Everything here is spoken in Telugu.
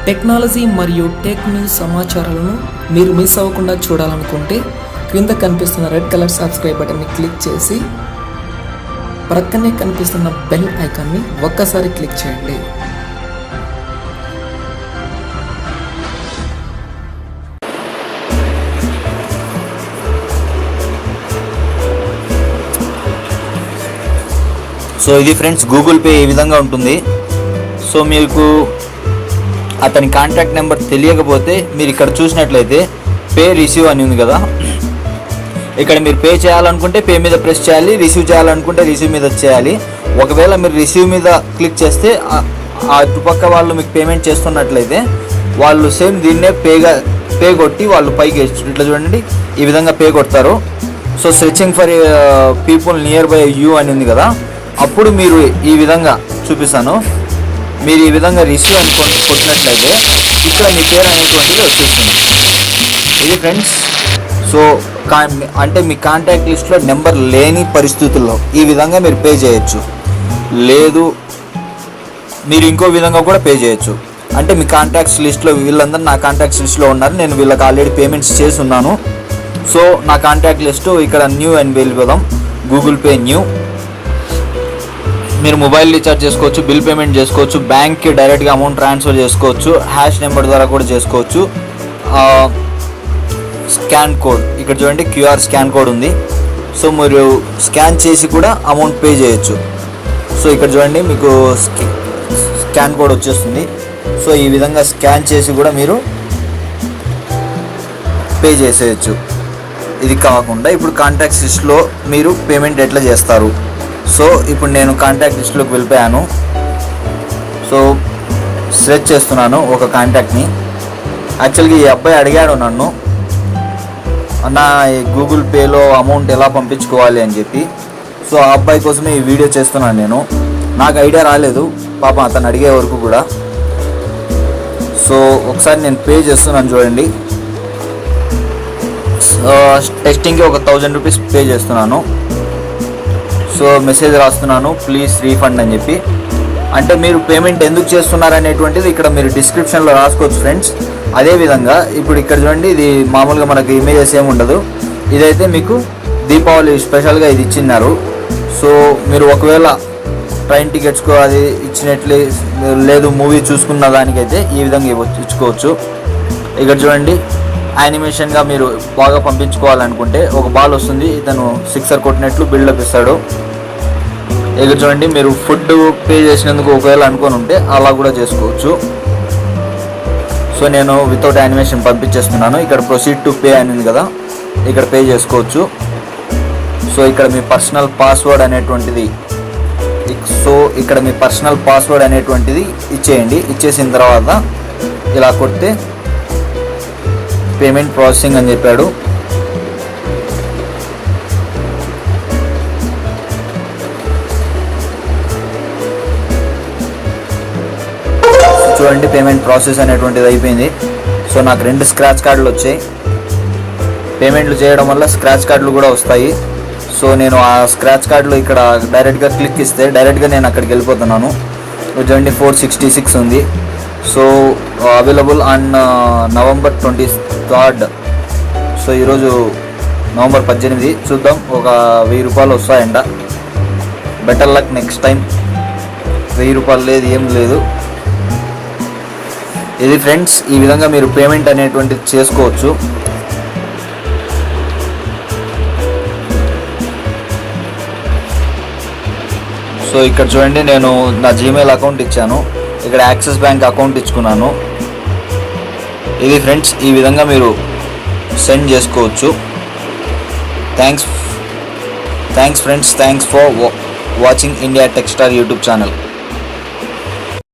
టెక్నాలజీ మరియు టెక్ న్యూస్ సమాచారాలను మీరు మిస్ అవ్వకుండా చూడాలనుకుంటే క్రింద కనిపిస్తున్న రెడ్ కలర్ సబ్స్క్రైబ్ బటన్ని క్లిక్ చేసి ప్రక్కనే కనిపిస్తున్న బెల్ ఐకాన్ని ఒక్కసారి క్లిక్ చేయండి. సో ఇది ఫ్రెండ్స్ గూగుల్ పే ఈ విధంగా ఉంటుంది. సో మీకు అతని కాంటాక్ట్ నెంబర్ తెలియకపోతే మీరు ఇక్కడ చూసినట్లయితే పే రిసీవ్ అని ఉంది కదా, ఇక్కడ మీరు పే చేయాలనుకుంటే పే మీద ప్రెస్ చేయాలి, రిసీవ్ చేయాలనుకుంటే రిసీవ్ మీద చేయాలి. ఒకవేళ మీరు రిసీవ్ మీద క్లిక్ చేస్తే అటుపక్క వాళ్ళు మీకు పేమెంట్ చేస్తున్నట్లయితే వాళ్ళు సేమ్ దీన్నే పే కొట్టి వాళ్ళు పైకి ఇట్లా చూడండి ఈ విధంగా పే కొడతారు. So searching for people near by you అని ఉంది కదా, అప్పుడు మీరు ఈ విధంగా చూపిస్తాను. మీరు ఈ విధంగా రిసీవ్ అని కొట్టినట్లయితే ఇక్కడ మీ పేరు అనేటువంటిది వచ్చేస్తుంది. ఇది ఫ్రెండ్స్. సో అంటే మీ కాంటాక్ట్ లిస్ట్లో నెంబర్ లేని పరిస్థితుల్లో ఈ విధంగా మీరు పే చేయొచ్చు. లేదు మీరు ఇంకో విధంగా కూడా పే చేయొచ్చు. అంటే మీ కాంటాక్ట్స్ లిస్ట్లో వీళ్ళందరూ నా కాంటాక్ట్స్ లిస్ట్లో ఉన్నారు, నేను వీళ్ళకి ఆల్రెడీ పేమెంట్స్ చేసి ఉన్నాను. సో నా కాంటాక్ట్ లిస్టు ఇక్కడ న్యూ అని వెళ్ళిపోదాం, గూగుల్ పే న్యూ. మీరు మొబైల్ రీఛార్జ్ చేసుకోవచ్చు, బిల్ పేమెంట్ చేసుకోవచ్చు, బ్యాంక్కి డైరెక్ట్గా అమౌంట్ ట్రాన్స్ఫర్ చేసుకోవచ్చు, హ్యాష్ నెంబర్ ద్వారా కూడా చేసుకోవచ్చు. స్కాన్ కోడ్ ఇక్కడ చూడండి, క్యూఆర్ స్కాన్ కోడ్ ఉంది. సో మీరు స్కాన్ చేసి కూడా అమౌంట్ పే చేయొచ్చు. సో ఇక్కడ చూడండి మీకు స్కాన్ కోడ్ వచ్చేస్తుంది. సో ఈ విధంగా స్కాన్ చేసి కూడా మీరు పే చేసేయచ్చు. ఇది కాకుండా ఇప్పుడు కాంటాక్ట్స్ లిస్ట్లో మీరు పేమెంట్ ఎట్లా చేస్తారు. సో ఇప్పుడు నేను కాంటాక్ట్ లిస్ట్లోకి వెళ్ళిపోయాను. సో సెర్చ్ చేస్తున్నాను ఒక కాంటాక్ట్ని. యాక్చువల్గా ఈ అబ్బాయి అడిగాడు నన్ను, అన్న గూగుల్ పేలో అమౌంట్ ఎలా పంపించుకోవాలి అని చెప్పి. సో ఆ అబ్బాయి కోసమే ఈ వీడియో చేస్తున్నాను నేను. నాకు ఐడియా రాలేదు పాపం అతను అడిగే వరకు కూడా. సో ఒకసారి నేను పే చేస్తున్నాను చూడండి. టెస్టింగ్కి ఒక 1000 రూపీస్ పే చేస్తున్నాను. సో మెసేజ్ రాస్తున్నాను, ప్లీజ్ రీఫండ్ అని చెప్పి. అంటే మీరు పేమెంట్ ఎందుకు చేస్తున్నారు అనేటువంటిది ఇక్కడ మీరు డిస్క్రిప్షన్లో రాసుకోవచ్చు ఫ్రెండ్స్. అదేవిధంగా ఇప్పుడు ఇక్కడ చూడండి, ఇది మామూలుగా మనకి ఇమేజెస్ ఏమి ఉండదు. ఇదైతే మీకు దీపావళి స్పెషల్గా ఇది ఇచ్చినారు. సో మీరు ఒకవేళ ట్రైన్ టికెట్స్కు అది ఇచ్చినట్లే లేదు మూవీ చూసుకున్న దానికైతే ఈ విధంగా ఇచ్చుకోవచ్చు. ఇక్కడ చూడండి యానిమేషన్గా మీరు బాగా పంపించుకోవాలనుకుంటే ఒక బాల్ వస్తుంది, ఇతను సిక్సర్ కొట్టినట్లు బిల్డప్ ఇస్తాడు. ఇక్కడ చూడండి మీరు ఫుడ్ పే చేసినందుకు ఒకవేళ అనుకొని ఉంటే అలా కూడా చేసుకోవచ్చు. సో నేను వితౌట్ యానిమేషన్ పంపించేస్తున్నాను. ఇక్కడ ప్రొసీడ్ టు పే అని ఉంది కదా, ఇక్కడ పే చేసుకోవచ్చు. సో ఇక్కడ మీ పర్సనల్ పాస్వర్డ్ అనేటువంటిది ఇచ్చేయండి. ఇచ్చేసిన తర్వాత ఇలా కొడితే పేమెంట్ ప్రాసెసింగ్ అని చెప్పాడు. చూడండి పేమెంట్ ప్రాసెస్ అనేటువంటిది అయిపోయింది. సో నాకు 2 స్క్రాచ్ కార్డులు వచ్చాయి. పేమెంట్లు చేయడం వల్ల స్క్రాచ్ కార్డులు కూడా వస్తాయి. సో నేను ఆ స్క్రాచ్ కార్డులు ఇక్కడ డైరెక్ట్గా క్లిక్ ఇస్తే డైరెక్ట్గా నేను అక్కడికి వెళ్ళిపోతున్నాను. చూడండి 466 ఉంది. So available on November 23rd. So ఈరోజు నవంబర్ 18. చూద్దాం, ఒక 1000 రూపాయలు వస్తాయంట. Better luck next time. 1000 రూపాయలు లేదు, ఏం లేదు. ఇది ఫ్రెండ్స్, ఈ విధంగా మీరు పేమెంట్ అనేటువంటిది చేసుకోవచ్చు. సో ఇక్కడ చూడండి నేను నా జీమెయిల్ అకౌంట్ ఇచ్చాను, ఇక్కడ యాక్సిస్ బ్యాంక్ అకౌంట్ ఇచ్చుకున్నాను. ఇది ఫ్రెండ్స్, ఈ విధంగా మీరు సెండ్ చేసుకోవచ్చు. Thanks friends, thanks for watching India tech star YouTube channel.